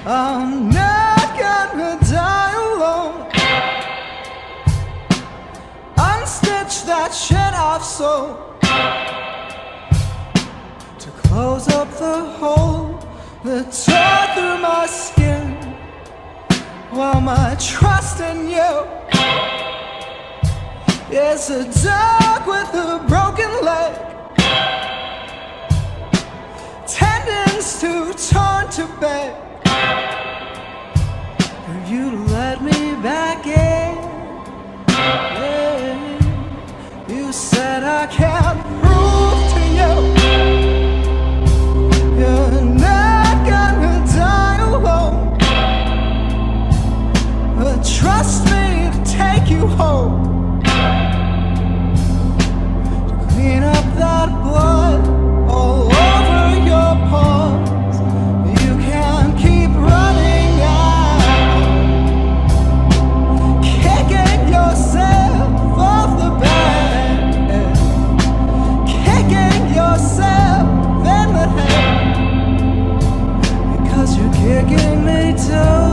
I'm not gonna die alone. Unstitch that shit off so to close up the hole that tore through my skin. While my trust in you is a dog with a broken leg, tendons too torn to beg. If you let me back in, you said I can't prove to you you're not gonna die alone. But trust me to take you home, to clean up that blood all over your palms. You can't keep running out, kicking yourself off the bed, kicking yourself in the head, because you're kicking me too.